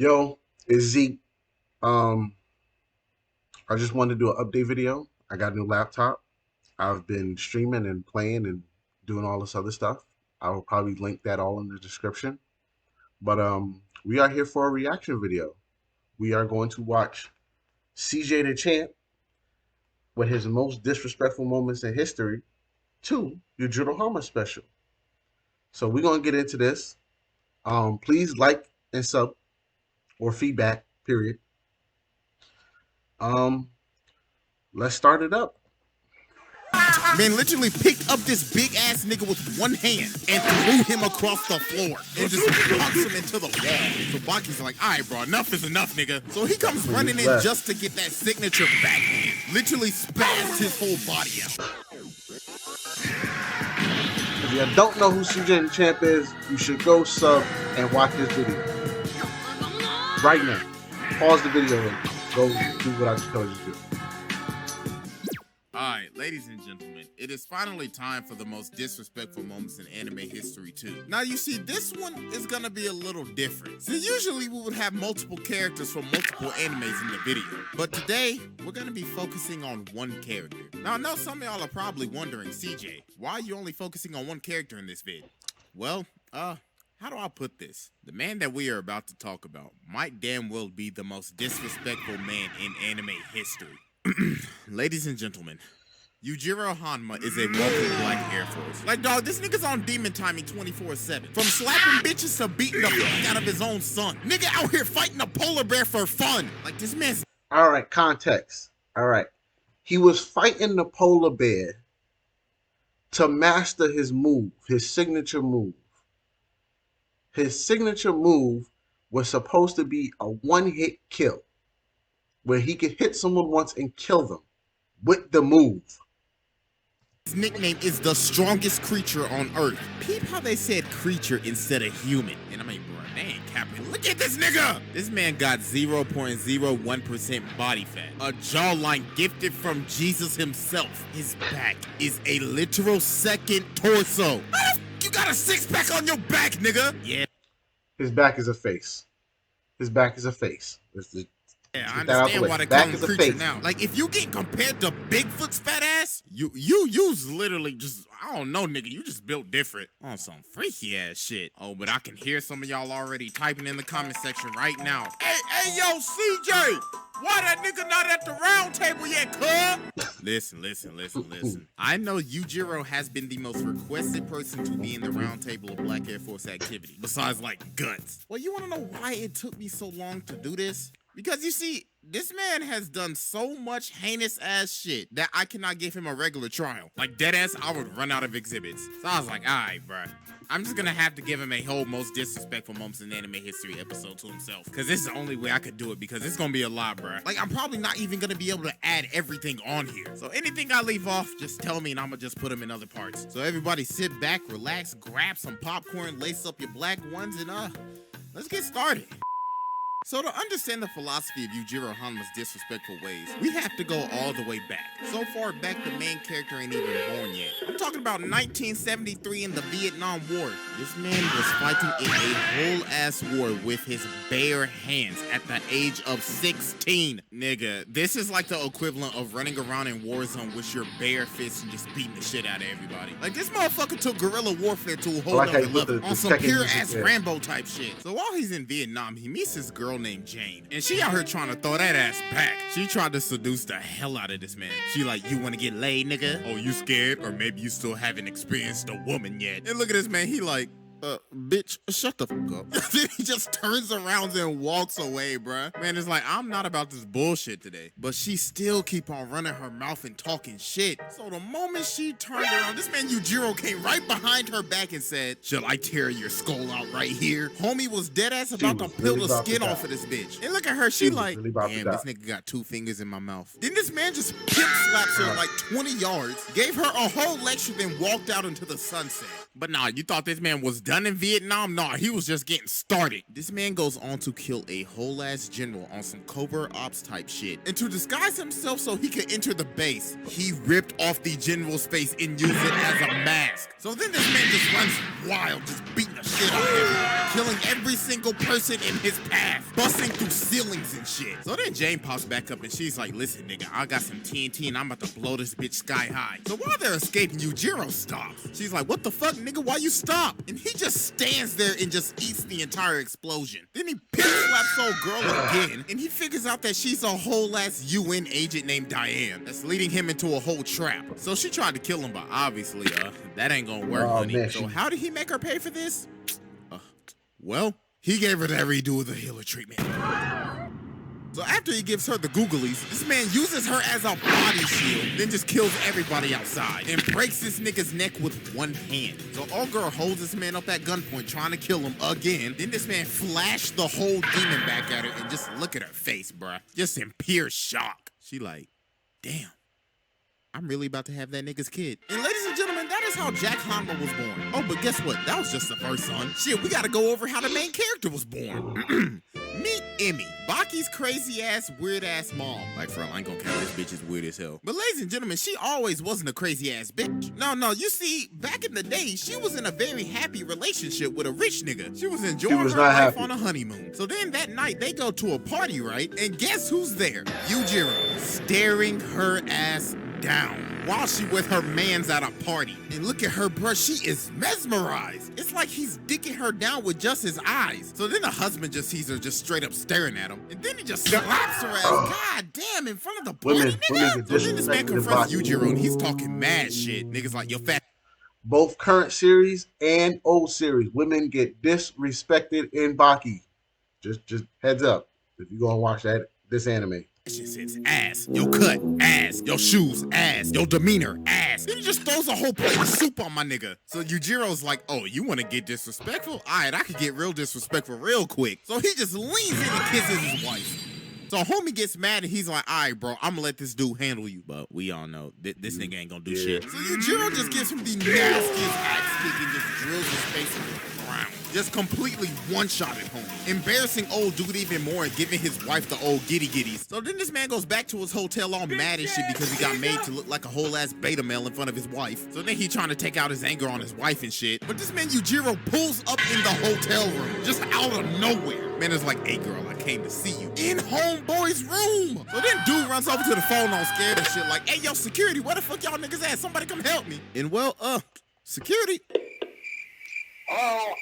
Yo, it's Zeke. Um, I just wanted to do an update video. I got a new laptop. I've been streaming and playing and doing all this other stuff. I will probably link that all in the description. But we are here for a reaction video. We are going to watch Cjdachamp with his most disrespectful moments in history to Yujiro Hanma special. So we're gonna get into this. Please like and sub or feedback. Period. Um, let's start it up. Man literally picked up this big ass nigga with one hand and threw him across the floor and just punched him into the wall. So Baki's like, all right, bro, enough is enough, nigga. So he comes running in just to get that signature backhand. Literally spazzed his whole body out. If you don't know who Cjdachamp is, you should go sub and watch this video. Right now. Pause the video and go do what I just told you to do. Alright, ladies and gentlemen, it is finally time for the most disrespectful moments in anime history too. Now you see, this one is gonna be a little different. So usually we would have multiple characters from multiple animes in the video, but today we're gonna be focusing on one character. Now I know some of y'all are probably wondering, CJ, why are you only focusing on one character in this vid? Well, how do I put this? The man that we are about to talk about might damn well be the most disrespectful man in anime history. Ladies and gentlemen, Yujiro Hanma is a walking black Air Force. Like, dog, this nigga's on demon timing 24/7. From slapping bitches to beating the fuck out of his own son. Nigga out here fighting a polar bear for fun. Like, this man's... All right, context. All right. He was fighting the polar bear to master his move, his signature move. His signature move was supposed to be a one-hit kill, where he could hit someone once and kill them with the move. His nickname is the strongest creature on Earth. Peep how they said creature instead of human. And I mean, bro, they ain't capping. Look at this nigga! This man got 0.01% body fat. A jawline gifted from Jesus himself. His back is a literal second torso. How the f you got a six-pack on your back, nigga? Yeah. His back is a face. His back is a face. Yeah, I understand why they call him creature now. Like, if you get compared to Bigfoot's fat ass, you's literally just, I don't know, nigga, you just built different on some freaky ass shit. Oh, but I can hear some of y'all already typing in the comment section right now. Hey, yo, CJ, why that nigga not at the round table yet, cuz? Listen. I know Yujiro has been the most requested person to be in the round table of Black Air Force activity, besides, like, Guts. Well, you wanna know why it took me so long to do this? Because you see, this man has done so much heinous ass shit that I cannot give him a regular trial. Like, deadass, I would run out of exhibits. So I was like, alright, bruh. I'm just gonna have to give him a whole most disrespectful moments in anime history episode to himself. Because this is the only way I could do it, because it's gonna be a lot, bruh. Like, I'm probably not even gonna be able to add everything on here. So anything I leave off, just tell me and I'm gonna just put them in other parts. So everybody sit back, relax, grab some popcorn, lace up your black ones, and let's get started. So to understand the philosophy of Yujiro Hanma's disrespectful ways, we have to go all the way back. So far back the main character ain't even born yet. I'm talking about 1973 in the Vietnam War. This man was fighting in a whole-ass war with his bare hands at the age of 16. Nigga, this is like the equivalent of running around in Warzone with your bare fists and just beating the shit out of everybody. Like, this motherfucker took guerrilla warfare to a whole other level on some pure-ass Rambo type shit. So while he's in Vietnam, he meets this girl named Jane, and she out here trying to throw that ass back. She tried to seduce the hell out of this man. She like, you want to get laid, nigga? Oh, you scared? Or maybe you still haven't experienced a woman yet. And look at this man, he like, bitch, shut the fuck up. Then he just turns around and walks away, bruh. Man, it's like, I'm not about this bullshit today. But she still keep on running her mouth and talking shit. So the moment she turned around, this man Yujiro came right behind her back and said, shall I tear your skull out right here? Homie was dead ass about to peel the skin off of this bitch. And look at her, she like, damn, this nigga got 2 fingers in my mouth. Then this man just pimp slaps her like 20 yards, gave her a whole lecture, then walked out into the sunset. But nah, you thought this man was done in Vietnam? Nah, he was just getting started. This man goes on to kill a whole ass general on some covert ops type shit. And to disguise himself so he could enter the base, he ripped off the general's face and used it as a mask. So then this man just runs wild, just beating the shit out of him, killing every single person in his path, busting through ceilings and shit. So then Jane pops back up and she's like, listen nigga, I got some TNT and I'm about to blow this bitch sky high. So while they're escaping, Yujiro stops. She's like, what the fuck nigga, why you stop? And he just stands there and just eats the entire explosion. Then he pimp slaps old girl again and he figures out that she's a whole ass UN agent named Diane that's leading him into a whole trap. So she tried to kill him, but obviously that ain't gonna work, honey. Man, so how did he make her pay for this? Well, he gave her that redo of the healer treatment. So after he gives her the googlies, this man uses her as a body shield, then just kills everybody outside and breaks this nigga's neck with one hand. So old girl holds this man up at gunpoint trying to kill him again. Then this man flashed the whole demon back at her and just look at her face, bruh. Just in pure shock. She like, damn, I'm really about to have that nigga's kid. And ladies and gentlemen, that is how Cjdachamp was born. Oh, but guess what? That was just the first son. Shit, we gotta go over how the main character was born. Meet Emmy, Baki's crazy ass, weird ass mom. Like, for real, I ain't gonna count this bitch as weird as hell. But ladies and gentlemen, she always wasn't a crazy ass bitch. No, you see, back in the day, she was in a very happy relationship with a rich nigga. She was enjoying her life on a honeymoon. So then that night, they go to a party, right? And guess who's there? Yujiro, staring her ass down while she with her mans at a party. And look at her, bruh, she is mesmerized. It's like he's dicking her down with just his eyes. So then the husband just sees her just straight up staring at him. And then he just slaps her ass, god damn, in front of the party, nigga. So then this man confronts Yujiro and he's talking mad shit. Niggas like, yo, fat. Both current series and old series, women get disrespected in Baki. Just heads up if you gonna watch this anime. She says ass, your cut, ass, your shoes, ass, your demeanor, ass. Then he just throws a whole plate of soup on my nigga. So Yujiro's like, oh, you want to get disrespectful? All right, I could get real disrespectful real quick. So he just leans in and kisses his wife. So homie gets mad and he's like, all right, bro, I'm gonna let this dude handle you. But we all know this nigga ain't gonna do shit. So Yujiro just gives him the nastiest axe kick and just drills his face into the ground. Just completely one-shotted home. Embarrassing old dude even more and giving his wife the old giddy-giddies. So then this man goes back to his hotel all mad and shit because he got made to look like a whole ass beta male in front of his wife. So then he trying to take out his anger on his wife and shit. But this man Yujiro pulls up in the hotel room, just out of nowhere. Man is like, hey girl, I came to see you. In homeboy's room. So then dude runs over to the phone all scared and shit like, hey yo, security, where the fuck y'all niggas at? Somebody come help me. And well, security. Oh.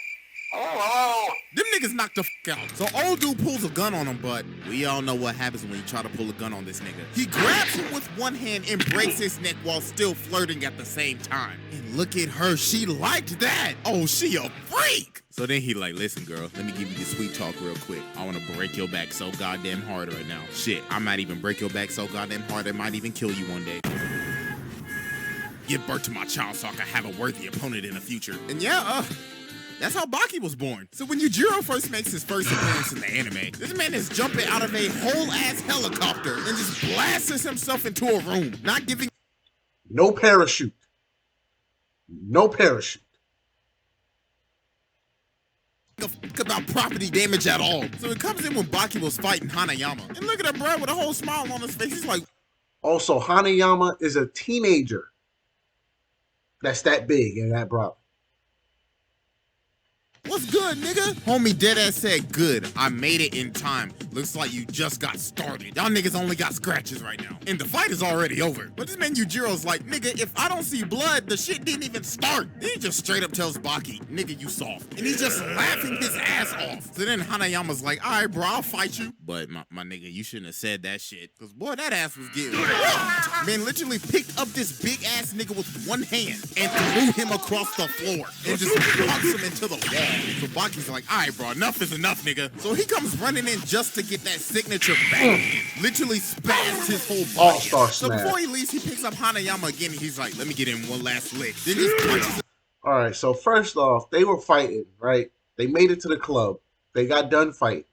Them niggas knocked the fuck out. So old dude pulls a gun on him, but we all know what happens when you try to pull a gun on this nigga. He grabs him with one hand and breaks his neck while still flirting at the same time. And look at her, she liked that. Oh, she a freak. So then he like, listen girl, let me give you the sweet talk real quick. I want to break your back so goddamn hard right now. Shit, I might even break your back so goddamn hard I might even kill you one day. Give birth to my child so I can have a worthy opponent in the future. And yeah, that's how Baki was born. So when Yujiro first makes his first appearance in the anime, this man is jumping out of a whole-ass helicopter and just blasts himself into a room, not giving no parachute. No parachute. a fuck about property damage at all. So it comes in when Baki was fighting Hanayama. And look at that bro with a whole smile on his face. He's like... Also, Hanayama is a teenager that's that big and that broad. What's good, nigga? Homie deadass said, good. I made it in time. Looks like you just got started. Y'all niggas only got scratches right now. And the fight is already over. But this man Yujiro's like, nigga, if I don't see blood, the shit didn't even start. Then he just straight up tells Baki, nigga, you soft. And he's just laughing his ass off. So then Hanayama's like, all right, bro, I'll fight you. But my nigga, you shouldn't have said that shit. Because, boy, that ass was getting rocked. Man literally picked up this big ass nigga with one hand and threw him across the floor and just punched him into the wall. So Baki's like, all right, bro, enough is enough, nigga. So he comes running in just to get that signature back. Literally spazzed his whole body. All-star so smash. before he leaves, he picks up Hanayama again and he's like, let me get in one last lick. Then he punches him. All right, so first off, they were fighting, right? They made it to the club. They got done fighting.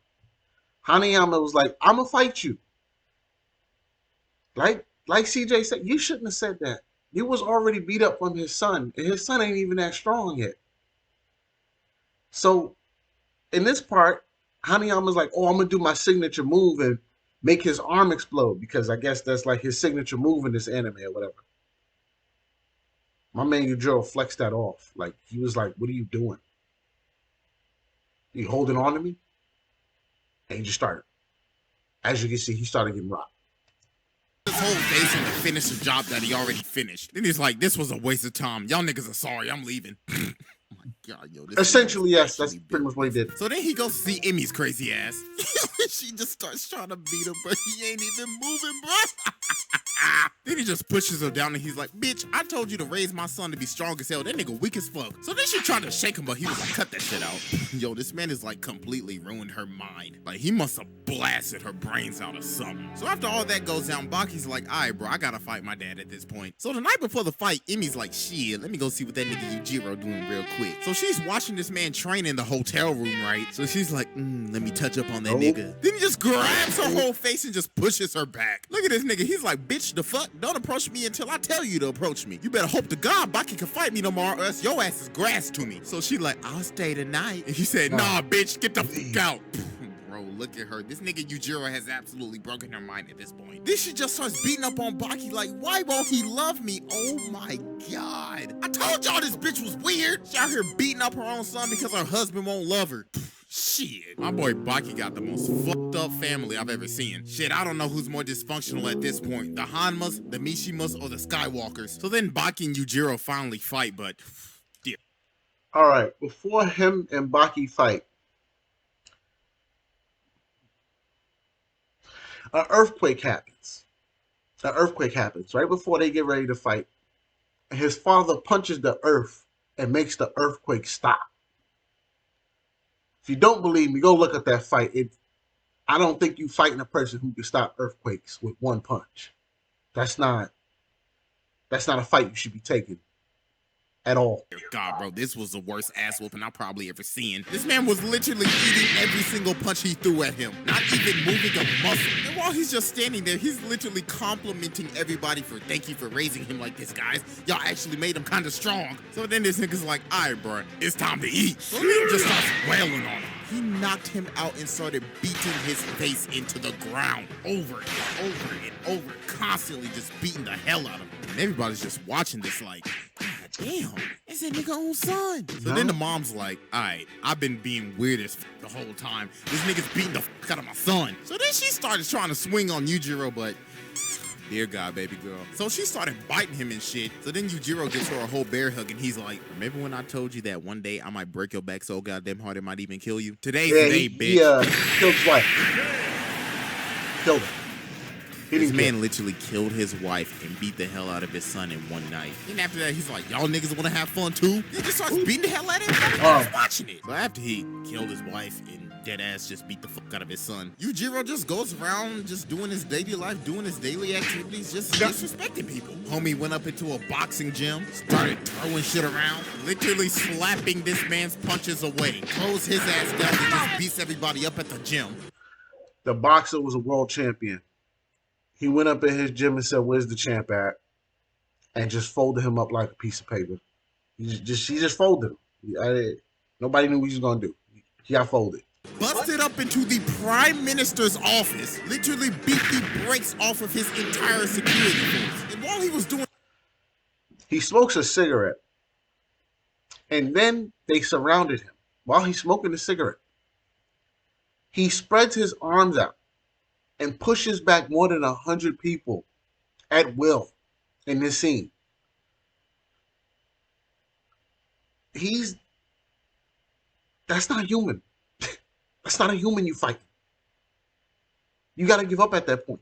Hanayama was like, I'm going to fight you. Like CJ said, you shouldn't have said that. You was already beat up from his son, and his son ain't even that strong yet. So in this part, Hanayama's like, oh, I'm gonna do my signature move and make his arm explode because I guess that's like his signature move in this anime or whatever. My man Yujiro flexed that off. Like he was like, what are you doing? You holding on to me? And he just started. As you can see, he started getting rocked. This whole base to finish the job that he already finished. Then he's like, this was a waste of time. Y'all niggas are sorry, I'm leaving. Oh my God, yo, this essentially, yes, that's pretty much what he did. So then he goes to see Emmy's crazy ass. She just starts trying to beat him, but he ain't even moving, bro. Then he just pushes her down and he's like, bitch, I told you to raise my son to be strong as hell. That nigga weak as fuck. So then she tried to shake him, but he was like, cut that shit out. Yo, this man is like completely ruined her mind. Like he must have blasted her brains out or something. So after all that goes down, Baki's like, all right, bro, I gotta fight my dad at this point. So the night before the fight, Emmy's like, shit, let me go see what that nigga Yujiro doing real quick. So she's watching this man train in the hotel room, right? So she's like, let me touch up on that nigga. Then he just grabs her whole face and just pushes her back. Look at this nigga. He's like, bitch, the fuck? Don't approach me until I tell you to approach me. You better hope to God Baki can fight me tomorrow or else your ass is grass to me. So she like, I'll stay tonight. And he said, nah, bitch, get the fuck out. Bro, look at her. This nigga Yujiro has absolutely broken her mind at this point. Then she just starts beating up on Baki like, why won't he love me? Oh my God. I told y'all this bitch was weird. She out here beating up her own son because her husband won't love her. Shit. My boy Baki got the most fucked up family I've ever seen. Shit, I don't know who's more dysfunctional at this point. The Hanmas, the Mishimas, or the Skywalkers. So then Baki and Yujiro finally fight, but yeah. Alright, before him and Baki fight, an earthquake happens. An earthquake happens right before they get ready to fight. And his father punches the earth and makes the earthquake stop. If you don't believe me, go look at that fight. I don't think you fighting a person who can stop earthquakes with one punch. That's not a fight you should be taking at all. God, bro, this was the worst ass whooping I've probably ever seen. This man was literally eating every single punch he threw at him, not even moving a muscle. And while he's just standing there, he's literally complimenting everybody for thank you for raising him like this, guys. Y'all actually made him kind of strong. So then this nigga's like, all right, bro, it's time to eat. So he just starts wailing on him. He knocked him out and started beating his face into the ground over and over and over, constantly just beating the hell out of him. And everybody's just watching this like, God damn, it's that nigga own son. So then the mom's like, all right, I've been being weird as the whole time. This nigga's beating the fuck out of my son. So then she started trying to swing on Yujiro, but dear God, baby girl. So she started biting him and shit. So then Yujiro gets her a whole bear hug and he's like, remember when I told you that one day I might break your back so goddamn hard it might even kill you? Today's the day, bitch. He killed his wife. Killed him. This man literally killed his wife and beat the hell out of his son in one night. And after that, he's like, y'all niggas want to have fun too? He just starts beating the hell out of him. I was watching it. So after he killed his wife and dead ass just beat the fuck out of his son, Yujiro just goes around just doing his daily life, doing his daily activities, just disrespecting people. Homie went up into a boxing gym, started throwing shit around, literally slapping this man's punches away, throws his ass down and just beats everybody up at the gym. The boxer was a world champion. He went up in his gym and said, where's the champ at? And just folded him up like a piece of paper. He just folded him. Nobody knew what he was going to do. He got folded. Busted up into the Prime Minister's office, literally beat the brakes off of his entire security force. And while he was doing... He smokes a cigarette. And then they surrounded him. While he's smoking the cigarette, he spreads his arms out and pushes back more than 100 people at will in this scene. That's not human. That's not a human you fight. You got to give up at that point.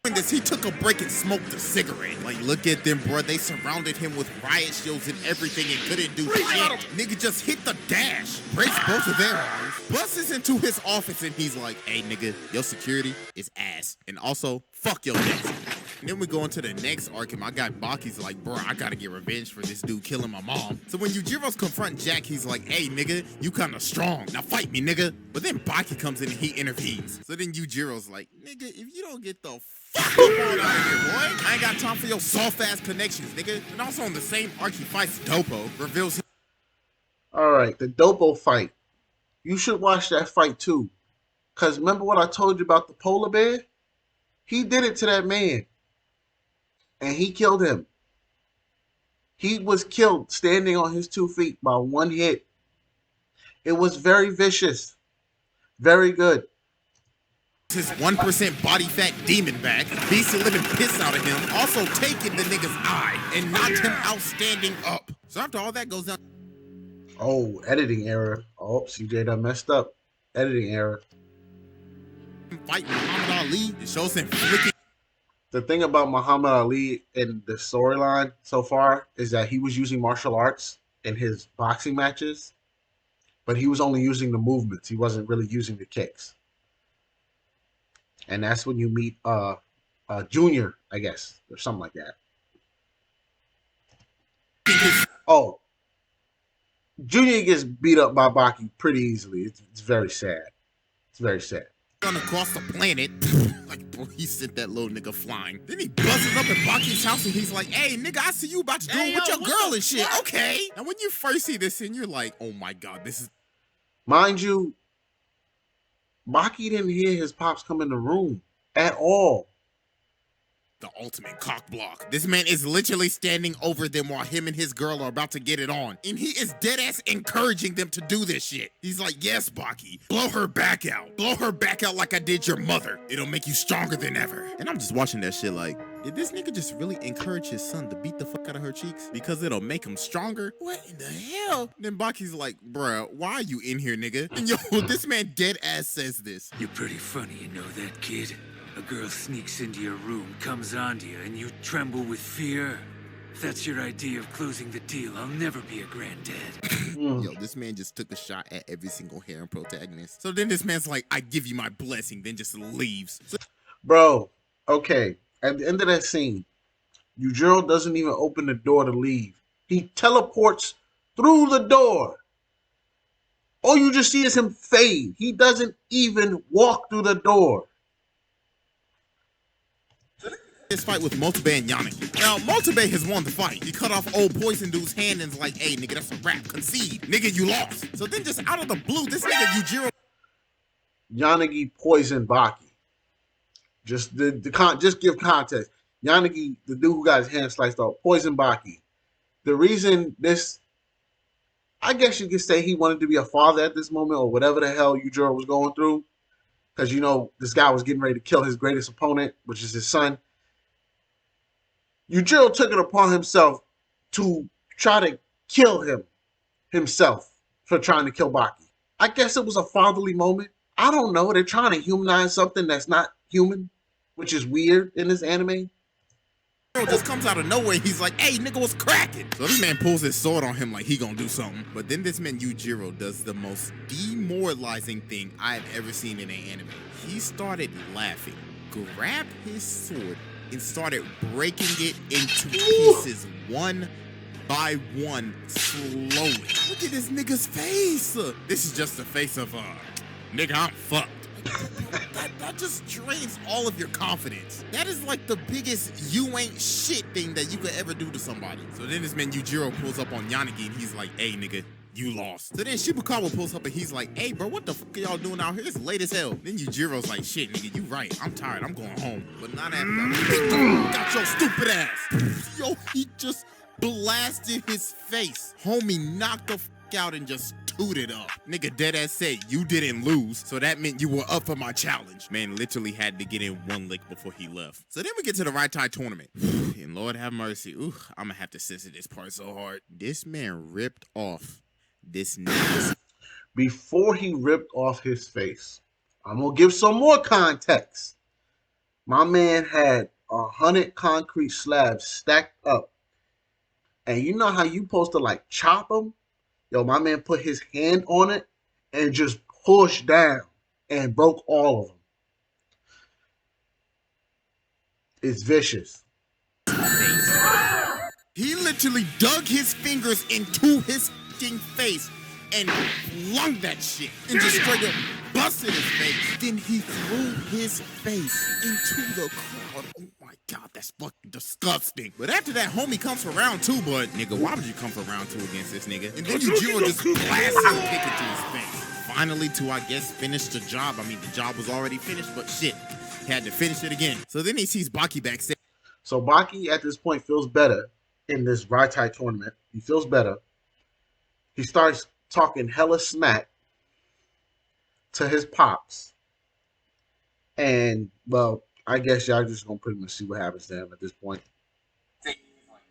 This, he took a break and smoked a cigarette. Like, look at them, bro. They surrounded him with riot shields and everything and couldn't do shit. Nigga just hit the dash, breaks both of their arms, busts into his office, and he's like, hey, nigga, your security is ass. And also, fuck your desk. And then we go into the next arc, and my guy Baki's like, bro, I gotta get revenge for this dude killing my mom. So when Yujiro's confront Jack, he's like, hey, nigga, you kinda strong. Now fight me, nigga. But then Baki comes in and he intervenes. So then Yujiro's like, nigga, if you don't get the fuck out of here, boy, I ain't got time for your soft-ass connections, nigga. And also on the same arc, he fights Dopo, reveals him. All right. right, the Dopo fight. You should watch that fight too. Cause remember what I told you about the polar bear? He did it to that man, and he killed him. He was killed standing on his 2 feet by one hit. It was very vicious, very good. His 1% body fat demon back, beats the living piss out of him, also taking the nigga's eye and knocked him out standing up. So after all that goes down. Oh, editing error. Oh, CJ done messed up. Editing error. Fight Muhammad Ali, it shows him flicking. The thing about Muhammad Ali in the storyline so far is that he was using martial arts in his boxing matches, but he was only using the movements. He wasn't really using the kicks. And that's when you meet Junior, I guess, or something like that. Oh, Junior gets beat up by Baki pretty easily. It's very sad. It's very sad. Across the planet, like bro, he sent that little nigga flying. Then he buzzes up at Baki's house and he's like, "Hey, nigga, I see you about to do it with your girl and shit." Okay. Now when you first see this scene, you're like, "Oh my god, this is." Mind you, Baki didn't hear his pops come in the room at all. The ultimate cock block. This man is literally standing over them while him and his girl are about to get it on. And he is dead ass encouraging them to do this shit. He's like, "Yes, Baki, blow her back out. Blow her back out like I did your mother. It'll make you stronger than ever." And I'm just watching that shit like, did this nigga just really encourage his son to beat the fuck out of her cheeks? Because it'll make him stronger? What in the hell? Then Baki's like, "Bruh, why are you in here, nigga?" And yo, this man dead ass says this. "You're pretty funny, you know that, kid? A girl sneaks into your room, comes onto you, and you tremble with fear? If that's your idea of closing the deal, I'll never be a granddad." Yo, this man just took a shot at every single harem protagonist. So then this man's like, "I give you my blessing," then just leaves. Bro, okay. At the end of that scene, Yujiro doesn't even open the door to leave. He teleports through the door. All you just see is him fade. He doesn't even walk through the door. This fight with Motobe and Yanagi. Now, Motobe has won the fight. He cut off old Poison Dude's hand and's like, "Hey, nigga, that's a wrap. Concede. Nigga, you lost." So then just out of the blue, this nigga Yujiro... Yanagi poisoned Baki. Just give context. Yanagi, the dude who got his hand sliced off, poisoned Baki. The reason this... I guess you could say he wanted to be a father at this moment or whatever the hell Yujiro was going through. Because, you know, this guy was getting ready to kill his greatest opponent, which is his son. Yujiro took it upon himself to try to kill himself for trying to kill Baki. I guess it was a fatherly moment. I don't know. They're trying to humanize something that's not human, which is weird in this anime. Just comes out of nowhere. He's like, "Hey, nigga, what's cracking?" So this man pulls his sword on him like he gonna do something. But then this man Yujiro does the most demoralizing thing I've ever seen in an anime. He started laughing, grabbed his sword, and started breaking it into pieces one by one slowly. Look at this nigga's face. This is just the face of, nigga, I'm fucked. That just drains all of your confidence. That is like the biggest you ain't shit thing that you could ever do to somebody. So then this man Yujiro pulls up on Yanagi and he's like, "Hey, nigga, you lost." So then Shibukawa pulls up and he's like, "Hey, bro, what the fuck are y'all doing out here? It's late as hell." Then Yujiro's like, "Shit, nigga, you right. I'm tired. I'm going home." But not after that. Got your stupid ass. Yo, he just blasted his face. Homie knocked the fuck out and just tooted up. Nigga deadass said you didn't lose, so that meant you were up for my challenge. Man literally had to get in one lick before he left. So then we get to the Right Tie tournament. And Lord have mercy. Ooh, I'm gonna have to censor this part so hard. This man ripped off this nigga. Before he ripped off his face, I'm gonna give some more context. My man had 100 concrete slabs stacked up. And you know how you supposed to like chop them? Yo, my man put his hand on it and just pushed down and broke all of them. It's vicious. He literally dug his fingers into his fucking face and flung that shit and just straight up busted his face. Then he threw his face into the crowd. Oh my God, that's fucking disgusting. But after that, homie comes for round 2, but nigga, why would you come for round 2 against this nigga? And then Yujiro just blasts his kick into his face. Finally, to, I guess, finish the job. I mean, the job was already finished, but shit, he had to finish it again. So then he sees Baki backstage. So Baki, at this point, feels better in this Raitai tournament. He feels better. He starts talking hella smack to his pops. And, well, I guess y'all just gonna pretty much see what happens to him at this point.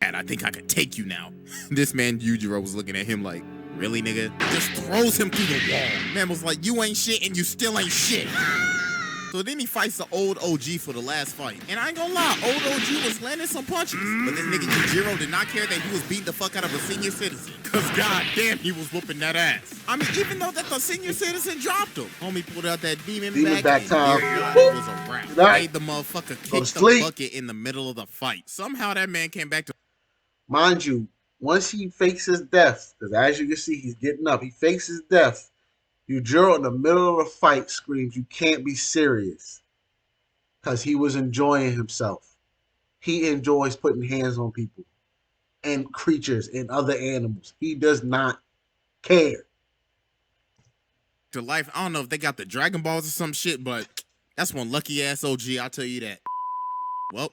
And I think I can take you now. This man, Yujiro, was looking at him like, really, nigga? Just throws him through the wall. Man was like, you ain't shit and you still ain't shit. So then he fights the old OG for the last fight. And I ain't gonna lie, old OG was landing some punches. But this nigga Yujiro did not care that he was beating the fuck out of a senior citizen. Cause goddamn, he was whooping that ass. I mean, even though that the senior citizen dropped him. Homie pulled out that demon back time. It was a wrap. Made the motherfucker kick the bucket in the middle of the fight. Somehow that man came back to... Mind you, once he fakes his death, because as you can see, he's getting up. He fakes his death. Yujiro in the middle of the fight screams, "You can't be serious." Because he was enjoying himself. He enjoys putting hands on people and creatures and other animals. He does not care. To life, I don't know if they got the Dragon Balls or some shit, but that's one lucky ass OG, I'll tell you that. Well,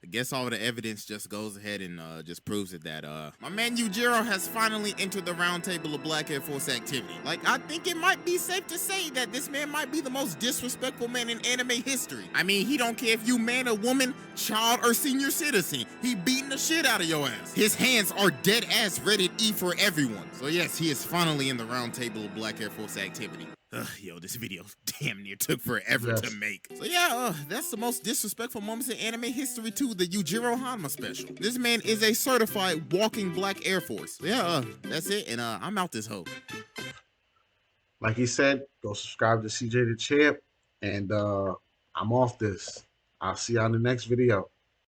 I guess all the evidence just goes ahead and just proves it that my man Yujiro has finally entered the round table of Black Air Force activity. Like, I think it might be safe to say that this man might be the most disrespectful man in anime history. I mean, he don't care if you man or woman, child or senior citizen. He beating the shit out of your ass. His hands are dead ass rated E for everyone. So yes, he is finally in the round table of Black Air Force activity. Yo, this video damn near took forever to make. So yeah, that's the most disrespectful moments in anime history too, the Yujiro Hanma special. This man is a certified walking Black Air Force. So yeah, that's it, and I'm out this hoe. Like he said, go subscribe to Cjdachamp, and I'm off this. I'll see you on the next video.